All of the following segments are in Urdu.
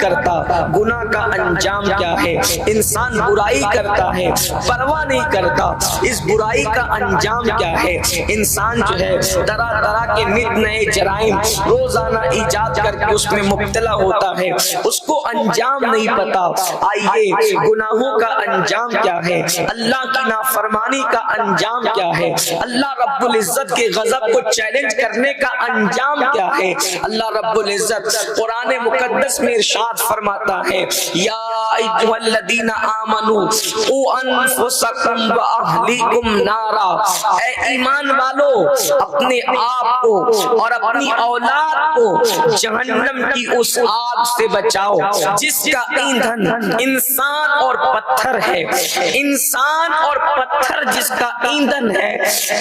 کرتا گناہ کا انجام کیا ہے. انسان برائی کرتا ہے پرواہ نہیں کرتا اس برائی کا انجام کیا ہے. انسان جو ہے طرح طرح کے نت نئے جرائم روزانہ ایجاد کر کے اس میں مبتلا ہوتا ہے, اس کو انجام نہیں پتا. آئیے گناہوں کا انجام کیا ہے, اللہ کی نافرمانی کا انجام کیا ہے, اللہ رب العزت کے غضب کو چیلنج کرنے کا انجام کیا ہے. اللہ رب العزت قرآن مقدس میں ارشاد فرماتا ہے یا ایھا الذین آمنوا قوا انفسکم واہلیکم نارا, اے ایمان والو اپنے آپ کو اور اپنی اولاد کو جہنم کی اس آگ سے بچاؤ جس کا ایندھن انسان اور پتھر ہے. انسان اور پتھر جس کا ایندھن ہے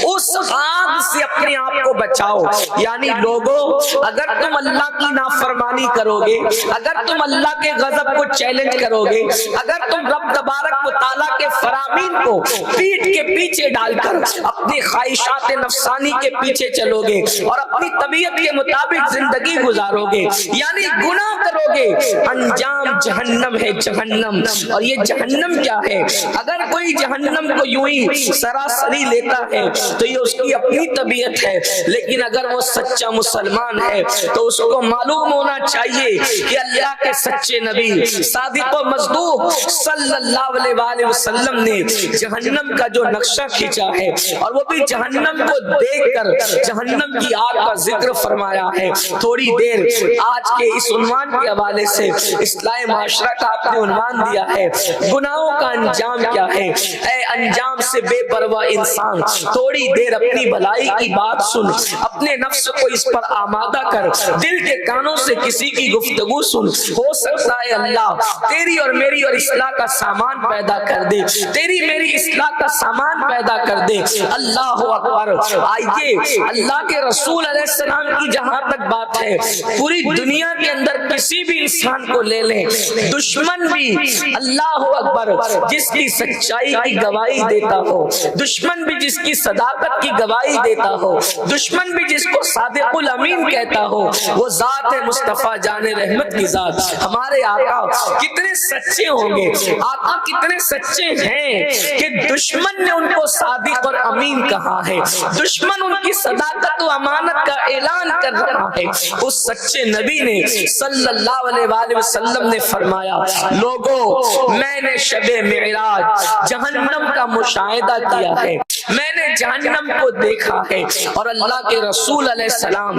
اس آگ سے اپنے آپ کو بچاؤ. یعنی لوگوں اگر تم اللہ کی نافرمانی کرو گے, اگر تم اللہ کے غضب کو چیلنج کرو گے, اگر تم رب تبارک و تعالیٰ کے فرامین کو پیٹ کے پیچھے ڈال کر اپنی خواہشات نفسانی کے پیچھے چلو گے اور اپنی طبیعت کے مطابق زندگی گزارو گے, یعنی گناہ کرو گے, انجام جہنم ہے, جہنم. اور یہ جہنم کیا ہے؟ اگر کوئی جہنم کو یوں ہی سراسری لیتا ہے تو یہ اس کی اپنی طبیعت ہے, لیکن اگر وہ سچا مسلمان ہے تو اس کو معلوم ہونا چاہیے کہ اللہ کے سچے نبی صادق و مصدوق صلی اللہ علیہ وآلہ وسلم نے جہنم کا جو نقشہ کھینچا ہے اور وہ بھی جہنم کو دیکھ کر جہنم کی آگ کا ذکر فرمایا ہے. تھوڑی دیر آج کے اس عنوان کے حوالے سے اصلاح معاشرہ کا آپ نے عنوان دیا ہے گناہوں کا انجام کیا ہے. اے انجام سے بے پرواہ انسان, تھوڑی دیر اپنی بھلائی کی بات سن, اپنے نفس کو اس پر آمادہ کر, دل کے کانوں سے کسی کی گفتگو سن. ہو سکتا ہے اللہ تیری اور میری اور اصلاح کا سامان پیدا کر دے, تیری میری اصلاح کا سامان پیدا کر دے. اللہ اکبر. آئیے اللہ کے رسول علیہ السلام کی جہاں تک بات ہے, پوری دنیا کے اندر کسی بھی انسان کو لے لیں, دشمن بھی اللہ اکبر جس کی سچائی کی گواہی دیتا ہو, دشمن بھی جس کی صداقت کی گواہی دیتا ہو, دشمن بھی جس کو صادق الامین کہتا ہو, وہ ذات مصطفیٰ جان رحمت کی ذات ہمارے آقا کتنے سچے ہوں گے, آقا کتنے سچے ہیں کہ دشمن نے ان کو صادق اور امین کہا ہے, دشمن ان کی صداقت و امانت کا اعلان کر رہا ہے. اس سچے نبی نے صلی اللہ علیہ وآلہ وسلم نے فرمایا لوگوں میں نے شب معراج جہنم کا مشاہدہ کیا ہے, میں نے جہنم کو دیکھا ہے. اور اللہ کے رسول علیہ السلام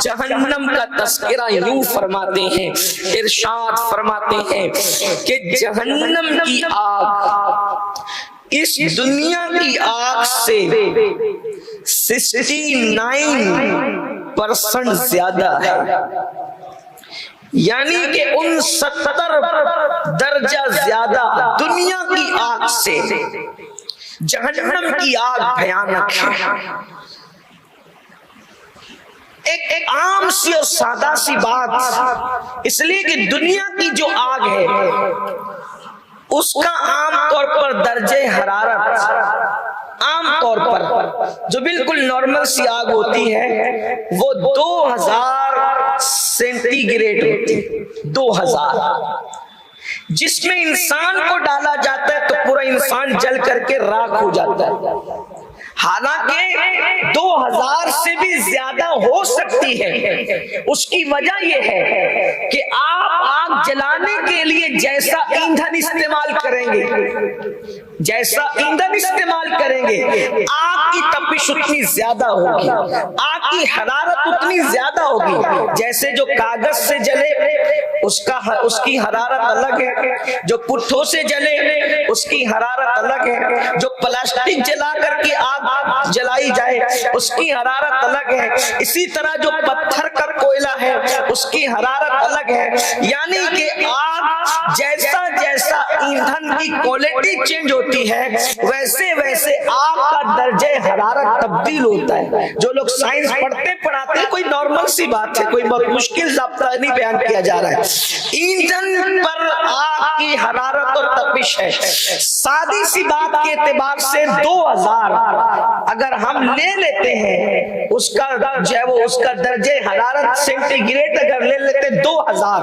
جہنم کا تذکرہ یوں فرماتے ہیں, ارشاد فرماتے ہیں کہ جہنم کی آگ اس دنیا کی آگ سے 69% زیادہ ہے, یعنی کہ 69 درجہ زیادہ دنیا کی آگ سے. جہنم کی آگ بھیانک ہے. ایک عام سی اور سادہ سی بات, اس لیے کہ دنیا کی جو آگ ہے اس کا عام طور پر درجہ حرارت عام طور پر جو بالکل نارمل سی آگ ہوتی ہے وہ 2000 سینٹی گریڈ ہوتی ہے. 2000 جس میں انسان کو ڈالا جاتا ہے تو پورا انسان جل کر کے راکھ ہو جاتا ہے. حالانکہ 2000 سے بھی زیادہ ہو سکتی ہے. اس کی وجہ یہ ہے کہ آپ آگ جلانے کے لیے جیسا ایندھن استعمال کریں گے, جیسا ایندھن استعمال کریں گے, آگ کی تپش اتنی زیادہ ہوگی, آگ کی حرارت اتنی زیادہ ہوگی. جیسے جو کاغذ سے جلے اس کی حرارت الگ ہے, جو پٹھوں سے جلے اس کی حرارت الگ ہے, جو پلاسٹک جلا کر کے آگ جلائی جائے اس کی حرارت الگ ہے, اسی طرح جو پتھر کا کوئلہ ہے اس کی حرارت الگ ہے. یعنی کہ آگ جیسا جیسا ایندھن کی کوالٹی چینج ہوتی ہے ویسے ویسے آگ کا درجہ حرارت تبدیل ہوتا ہے. جو لوگ سائنس پڑھاتے ہیں کوئی نارمل سی بات ہے, کوئی بہت مشکل ضابطہ نہیں بیان کیا جا رہا ہے. ایندھن پر آگ کی حرارت اور تپش ہے. سادی سی بات کے اعتبار سے 2000 اگر ہم لے لیتے ہیں اس کا درجہ حرارت سینٹی گریڈ اگر لے لیتے 2000,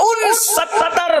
69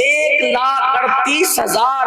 1,38,000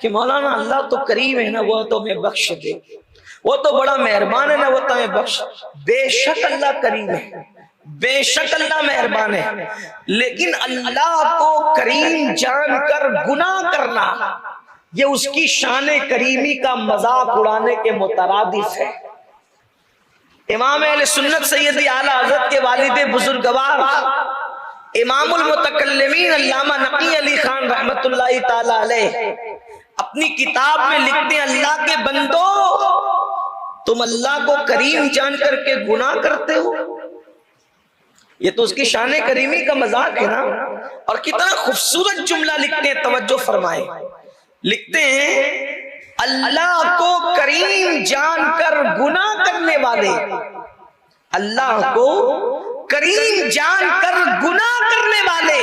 کہ مولانا اللہ تو کریم ہے نا، وہ تو ہمیں بخش دے، وہ تو بڑا مہربان ہے نا، وہ تو ہمیں بخش۔ بے شک اللہ کریم ہے، بے شک اللہ مہربان ہے، لیکن اللہ کو کریم جان کر گناہ کرنا یہ اس کی شان کریمی کا مذاق اڑانے کے مترادف ہے۔ امام اہل سنت سیدی اعلی حضرت کے والد بزرگوار امام المتکلمین علامہ نقی علی خان رحمت اللہ تعالی علیہ اپنی کتاب میں لکھتے ہیں، اللہ کے بندو تم اللہ کو کریم جان کر کے گناہ کرتے ہو، یہ تو اس کی شان کریمی کا مذاق ہے نا۔ اور کتنا خوبصورت جملہ لکھتے ہیں، توجہ فرمائیں، لکھتے ہیں اللہ کو کریم جان کر گناہ کرنے والے، اللہ کو کریم جان کر گناہ کرنے والے،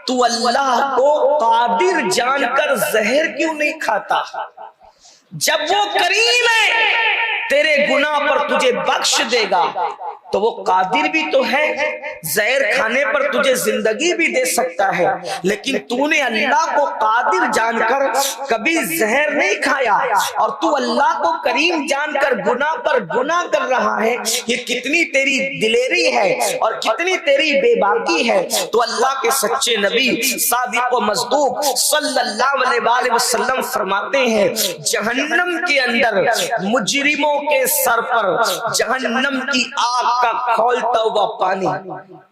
تو اللہ کو قادر جان کر زہر کیوں نہیں کھاتا؟ جب وہ کریم ہے تیرے گناہ پر تجھے بخش دے گا تو وہ قادر بھی تو ہے، زہر کھانے پر تجھے زندگی بھی دے سکتا ہے، لیکن تو نے اللہ کو قادر جان کر کبھی زہر نہیں کھایا، اور تو اللہ کو کریم جان کر گناہ پر گناہ کر رہا ہے۔ یہ کتنی تیری دلیری ہے اور کتنی تیری بے باکی ہے۔ تو اللہ کے سچے نبی صادق و مصدوق صلی اللہ علیہ وآلہ وسلم فرماتے ہیں، جہنم کے اندر مجرموں کے سر پر جہنم کی آگ کا کھولتا ہوا پانی،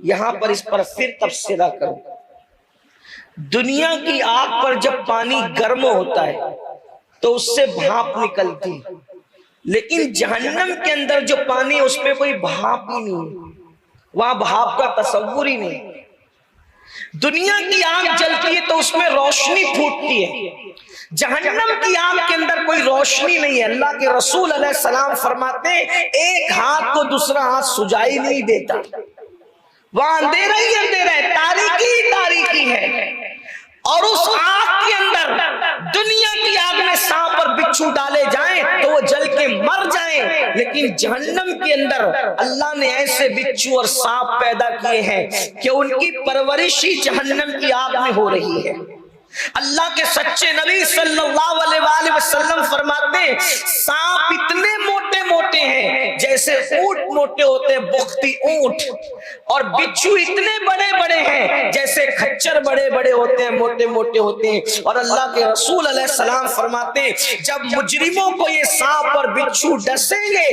یہاں پر اس پر پھر تبصرہ کروں، دنیا کی آگ پر جب پانی گرم ہوتا ہے تو اس سے بھاپ نکلتی، لیکن جہنم کے اندر جو پانی اس پہ کوئی بھاپ ہی نہیں، وہاں بھاپ کا تصور ہی نہیں۔ دنیا کی آگ جلتی ہے تو اس میں روشنی پھوٹتی ہے، جہنم کی آگ کے اندر کوئی روشنی نہیں ہے۔ اللہ کے رسول علیہ السلام فرماتے ہیں ایک ہاتھ کو دوسرا ہاتھ سجائی نہیں دیتا، وہاں اندھیرا ہی اندھیرا ہے، تاریکی ہی تاریکی ہے۔ اور اس آگ کے اندر دنیا کی آگ میں سانپ اور بچھو ڈالے جائیں تو وہ جل کے مر جائیں، لیکن جہنم کے اندر اللہ نے ایسے بچھو اور سانپ پیدا کیے ہیں کہ ان کی پرورش ہی جہنم کی آگ میں ہو رہی ہے۔ اللہ کے سچے نبی صلی اللہ علیہ وآلہ وسلم فرماتے ہیں سانپ اتنے موٹے موٹے ہیں جیسے اونٹ موٹے ہوتے ہیں، بختی اونٹ، اور بچھو اتنے بڑے بڑے ہیں جیسے کھچر بڑے بڑے ہوتے ہیں، موٹے موٹے ہوتے ہیں۔ اور اللہ کے رسول علیہ السلام فرماتے ہیں جب مجرموں کو یہ سانپ اور بچھو ڈسیں گے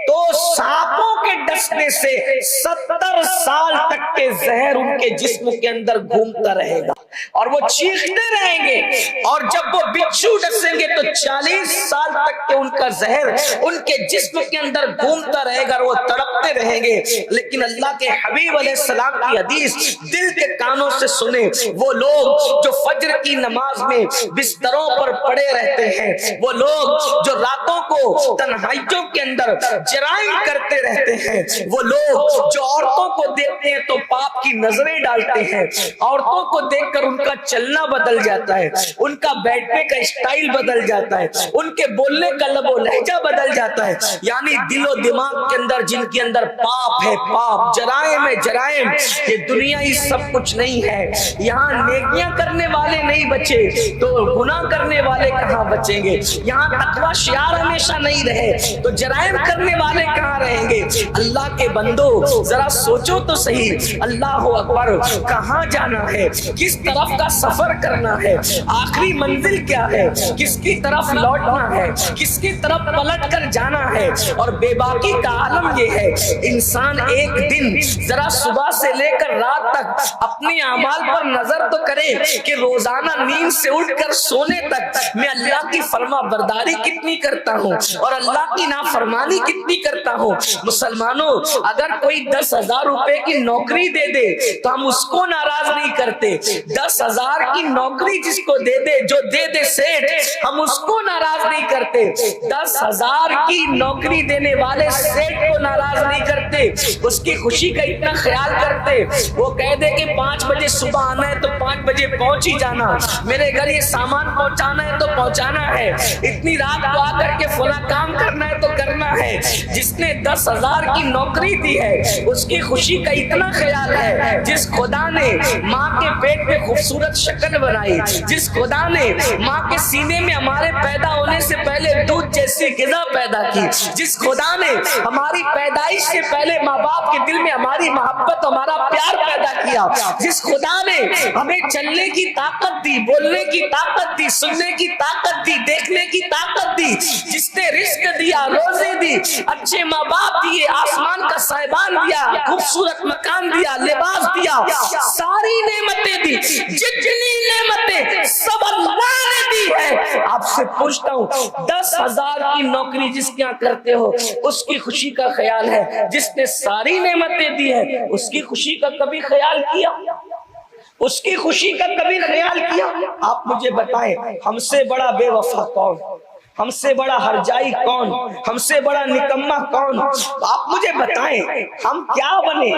تو سانپوں کے ڈسنے سے 70 سال تک کے زہر ان کے جسم کے اندر گھومتا رہے گا اور وہ چیختے رہیں گے، اور جب وہ بچھو ڈسیں گے تو 40 سال تک کے ان کا زہر ان کے جسم کے اندر گھومتا رہے گا اور وہ تڑپتے رہیں گے۔ لیکن اللہ کے حبیب علیہ السلام کی حدیث دل کے کانوں سے سنیں، وہ لوگ جو فجر کی نماز میں بستروں پر پڑے رہتے ہیں، وہ لوگ جو راتوں کو تنہائیوں کے اندر جرائم کرتے رہتے ہیں، وہ لوگ جو عورتوں کو دیکھتے ہیں تو پاپ کی نظریں ڈالتے ہیں، عورتوں کو دیکھ کر ان کا چلنا بدل جاتا ہے، ان کا بیٹھنے کا اسٹائل بدل جاتا ہے، ان کے بولنے کا لب و لہجہ بدل جاتا ہے، یعنی دل و دماغ کے اندر جن کے اندر پاپ ہے، پاپ، جرائم ہے، جرائم۔ یہ دنیا ہی سب کچھ نہیں ہے، یہاں نیکیاں کرنے والے نہیں بچے تو گناہ کرنے والے کہاں بچیں گے، یہاں تقوی شعار ہمیشہ نہیں رہے تو جرائم کرنے والے کہاں رہیں گے۔ اللہ کے بندو ذرا سوچو تو صحیح، اللہ اکبر، کہاں جانا ہے، کس طرف کا سفر کرنا ہے، آخری منزل کیا ہے، کس کی طرف لوٹنا ہے، کس کی طرف پلٹ کر جانا ہے۔ اور بے باکی کا عالم یہ ہے انسان ایک دن ذرا صبح سے لے کر رات تک اپنے اعمال پر نظر تو کرے کہ روزانہ نیند سے اٹھ کر سونے تک میں اللہ کی فرما برداری کتنی کرتا ہوں اور اللہ کی نافرمانی کتنی کرتا ہوں۔ مسلمانوں اگر کوئی 10,000 روپے کی نوکری دے دے تو ہم اس کو ناراض نہیں کرتے، 10,000 کی نوکری جس کو دے دے، جو دے دے سیٹ، ہم اس کو ناراض نہیں کرتے۔ کرتے, 10,000 کی نوکری دینے والے سیٹ کو ناراض نہیں کرتے, اس کی خوشی کا اتنا خیال کرتے. وہ کہہ دے کہ 5 بجے صبح آنا ہے تو 5 بجے پہنچ ہی جانا, میرے گھر یہ سامان پہنچانا ہے تو پہنچانا ہے, اتنی رات کو آ کر کے فلاں کام کرنا ہے تو کرنا ہے. جس نے 10,000 کی نوکری دی ہے اس کی خوشی کا اتنا خیال ہے. جس خدا نے ماں کے پیٹ میں خوبصورت شکل بنائی, جس خدا نے ماں کے سینے میں ہمارے پیدا ہونے سے پہلے دودھ جیسی غذا پیدا کی, جس خدا نے ہماری پیدائش سے پہلے ماں باپ کے دل میں ہماری محبت ہمارا پیار پیدا کیا, جس خدا نے ہمیں چلنے کی طاقت دی, بولنے کی طاقت دی, سننے کی طاقت دی, دیکھنے کی طاقت دی, جس نے رزق دیا, روزی دی, اچھے ماں باپ دیے, آسمان کا صاحبان دیا, خوبصورت مکان دیا, لباس دیا, ساری نعمتیں دی, جتنی نعمتیں سب اللہ نے دی ہے. آپ سے پوچھتا ہوں 10,000 کی نوکری جس کے یہاں کرتے ہو اس کی خوشی کا خیال ہے, جس نے ساری نعمتیں دی ہے اس کی خوشی کا کبھی خیال کیا؟ اس کی خوشی کا کبھی خیال کیا؟ آپ مجھے بتائیں ہم سے بڑا بے وفا کون, ہم سے بڑا ہرجائی کون, ہم سے بڑا نکما کون؟ آپ مجھے بتائیں ہم کیا بنے,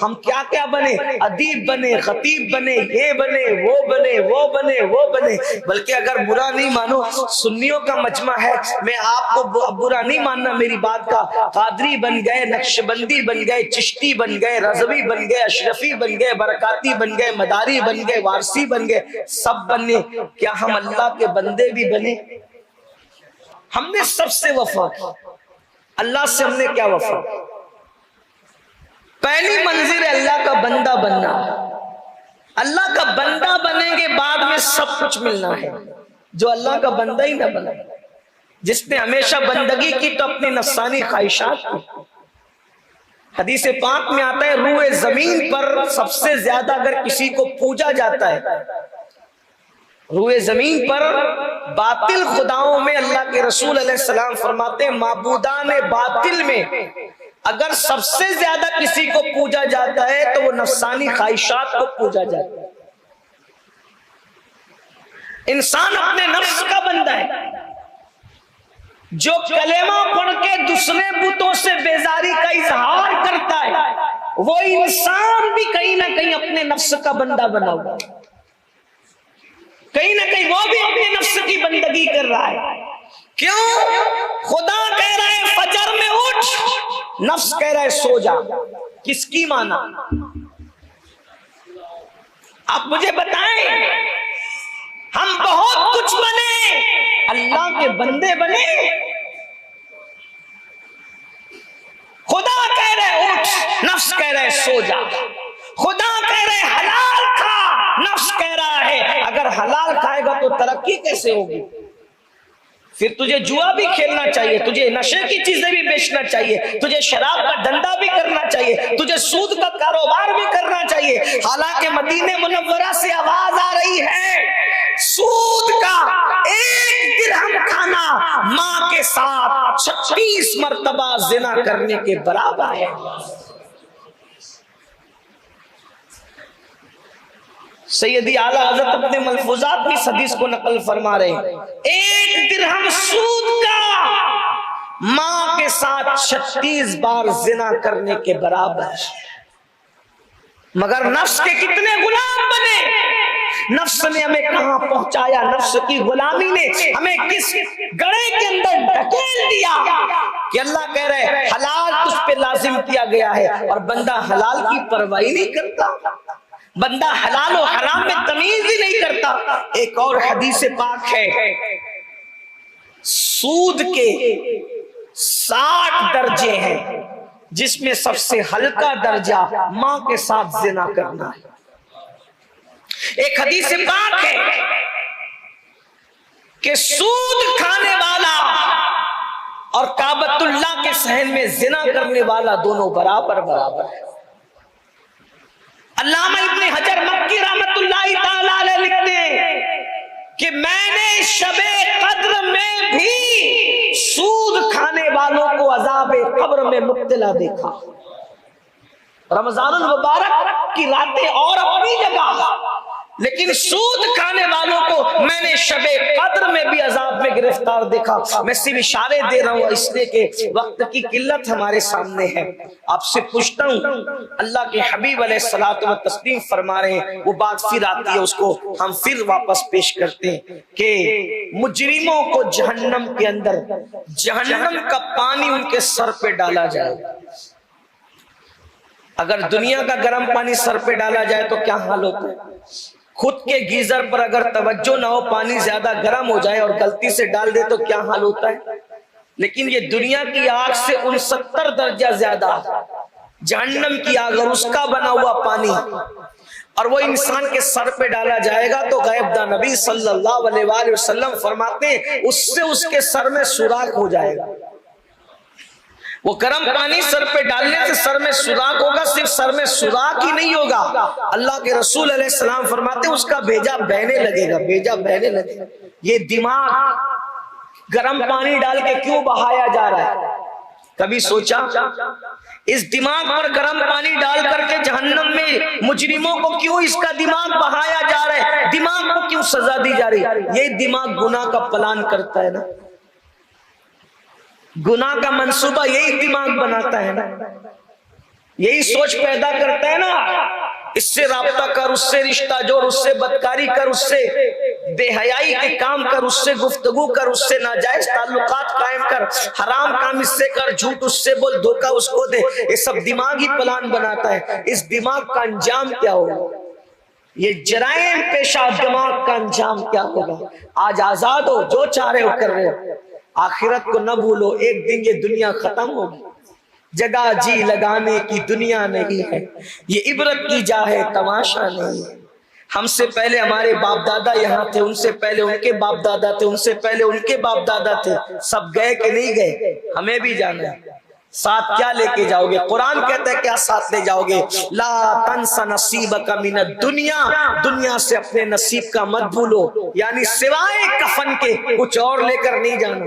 ہم کیا کیا بنے, ادیب بنے, خطیب بنے, یہ بنے, وہ بنے, وہ بنے, وہ بنے. بلکہ اگر برا نہیں مانو سنیوں کا مجمع ہے, میں آپ کو برا نہیں ماننا میری بات کا, قادری بن گئے, نقشبندی بن گئے, چشتی بن گئے, رضوی بن گئے, اشرفی بن گئے, برکاتی بن گئے, مداری بن گئے, وارسی بن گئے, سب بنے, کیا ہم اللہ کے بندے بھی بنے؟ ہم نے سب سے وفا کی, اللہ سے ہم نے کیا وفا؟ پہلی منزل ہے اللہ کا بندہ بننا. اللہ کا بندہ بنیں گے بعد میں سب کچھ ملنا ہے. جو اللہ کا بندہ ہی نہ بنا, جس نے ہمیشہ بندگی کی تو اپنی نفسانی خواہشات کی. حدیث پاک میں آتا ہے روئے زمین پر سب سے زیادہ اگر کسی کو پوجا جاتا ہے, روئے زمین پر باطل خداؤں میں اللہ کے رسول علیہ السلام فرماتے ہیں معبودان باطل میں اگر سب سے زیادہ کسی کو پوجا جاتا ہے تو وہ نفسانی خواہشات کو پوجا جاتا ہے. انسان اپنے نفس کا بندہ ہے. جو کلمہ پڑھ کے دوسرے بتوں سے بیزاری کا اظہار کرتا ہے وہ انسان بھی کہیں نہ کہیں اپنے نفس کا بندہ بنا ہوا, کہیں نہ کہیں وہ بھی اپنے نفس کی بندگی کر رہا ہے. کیوں؟ خدا کہہ رہا ہے فجر میں اٹھ, نفس کہہ رہا ہے سو جا. کس کی مانا؟ آپ مجھے بتائیں ہم بہت کچھ بنے, اللہ کے بندے بنے. خدا کہہ رہے اٹھ, نفس کہہ رہے سو جا. خدا کہہ رہے حلال کھا, نفس کہہ رہا ہے اگر حلال کھائے گا تو ترقی کیسے ہوگی؟ پھر تجھے جوا بھی کھیلنا چاہیے, تجھے نشے کی چیزیں بھی بیچنا چاہیے, تجھے شراب کا دھندا بھی کرنا چاہیے, تجھے سود کا کاروبار بھی کرنا چاہیے. حالانکہ مدینہ منورہ سے آواز آ رہی ہے سود کا 1 درہم کھانا ماں کے ساتھ 36 مرتبہ زنا کرنے کے برابر ہے. سیدی اعلیٰ حضرت اپنے ملفوظات میں اس حدیث کو نقل فرما رہے ہیں 1 درہم سود کا ماں کے ساتھ 36 بار زنا کرنے کے برابر. مگر نفس کے کتنے غلام بنے, نفس نے ہمیں کہاں پہنچایا, نفس کی غلامی نے ہمیں کس گڑھے کے اندر ڈھکیل دیا کہ اللہ کہہ رہے حلال تجھ پہ لازم کیا گیا ہے اور بندہ حلال کی پرواہ نہیں کرتا, بندہ حلال و حرام میں تمیز ہی نہیں کرتا. ایک اور حدیث پاک ہے سود کے 60 درجے ہیں جس میں سب سے ہلکا درجہ ماں کے ساتھ زنا کرنا ہے. ایک حدیث پاک ہے کہ سود کھانے والا اور کعبۃ اللہ کے صحن میں زنا کرنے والا دونوں برابر برابر ہے. علامہ ابن حجر مکی رحمت اللہ تعالی علیہ لکھتے ہیں کہ میں نے شب قدر میں بھی سود کھانے والوں کو عذاب قبر میں مبتلا دیکھا. رمضان المبارک کی راتیں اور اپنی جگہ لیکن سود کھانے والوں کو میں نے شب قدر میں بھی عذاب میں گرفتار دیکھا۔ میں صرف اشارے دے رہا ہوں اس لیے کہ وقت کی قلت ہمارے سامنے ہے۔ آپ سے پوچھتا ہوں، اللہ کے حبیب علیہ الصلوۃ والتسلیم فرما رہے ہیں، وہ بات پھر آتی ہے، اس کو ہم پھر واپس پیش کرتے ہیں کہ مجرموں کو جہنم کے اندر جہنم کا پانی ان کے سر پہ ڈالا جائے۔ اگر دنیا کا گرم پانی سر پہ ڈالا جائے تو کیا حال ہوتا ہے؟ خود کے گیزر پر اگر توجہ نہ ہو، پانی زیادہ گرم ہو جائے اور غلطی سے ڈال دے تو کیا حال ہوتا ہے؟ لیکن یہ دنیا کی آگ سے 69 درجہ زیادہ جہنم کی آگ، اور اس کا بنا ہوا پانی، اور وہ انسان کے سر پہ ڈالا جائے گا تو غیب داں نبی صلی اللہ علیہ وآلہ وسلم فرماتے ہیں اس سے اس کے سر میں سوراخ ہو جائے گا۔ وہ گرم پانی سر پہ ڈالنے سے سر میں سوراخ ہوگا، صرف سر میں سوراخ ہی نہیں ہوگا، اللہ کے رسول علیہ السلام فرماتے ہیں اس کا بھیجا بہنے لگے گا، بھیجا بہنے لگے گا۔ یہ دماغ گرم پانی ڈال کے کیوں بہایا جا رہا ہے؟ کبھی سوچا؟ اس دماغ پر گرم پانی ڈال کر کے جہنم میں مجرموں کو کیوں اس کا دماغ بہایا جا رہا ہے؟ دماغ کو کیوں سزا دی جا رہی ہے؟ یہ دماغ گناہ کا پلان کرتا ہے نا، گناہ کا منصوبہ یہی دماغ بناتا ہے نا، یہی سوچ پیدا کرتا ہے نا، اس سے رابطہ کر، اس سے رشتہ جوڑ، اس سے بدکاری کر، اس سے بے حیائی کے کام کر، اس سے گفتگو کر، اس سے ناجائز تعلقات قائم کر، حرام کام اس سے کر، جھوٹ اس سے بول، دھوکہ اس کو دے، یہ سب دماغ ہی پلان بناتا ہے۔ اس دماغ کا انجام کیا ہوگا؟ یہ جرائم پیشہ دماغ کا انجام کیا ہوگا؟ آج آزاد ہو، جو چاہ رہے ہو کر رہے ہو، آخرت کو نہ بھولو، ایک دن یہ دنیا ختم ہوگی، جگہ جی لگانے کی دنیا نہیں ہے، یہ عبرت کی جا ہے، تماشا نہیں ہے۔ ہم سے پہلے ہمارے باپ دادا یہاں تھے، ان سے پہلے ان کے باپ دادا تھے، ان سے پہلے ان کے باپ دادا تھے، سب گئے کہ نہیں گئے؟ ہمیں بھی جانا ہے۔ ساتھ کیا لے کے جاؤ گے؟ قرآن کہتا ہے کیا ساتھ لے جاؤ گے؟ لا تنس نصیبک من الدنیا، دنیا سے اپنے نصیب کا مت بھولو، یعنی سوائے کفن کے کچھ اور لے کر نہیں جانا۔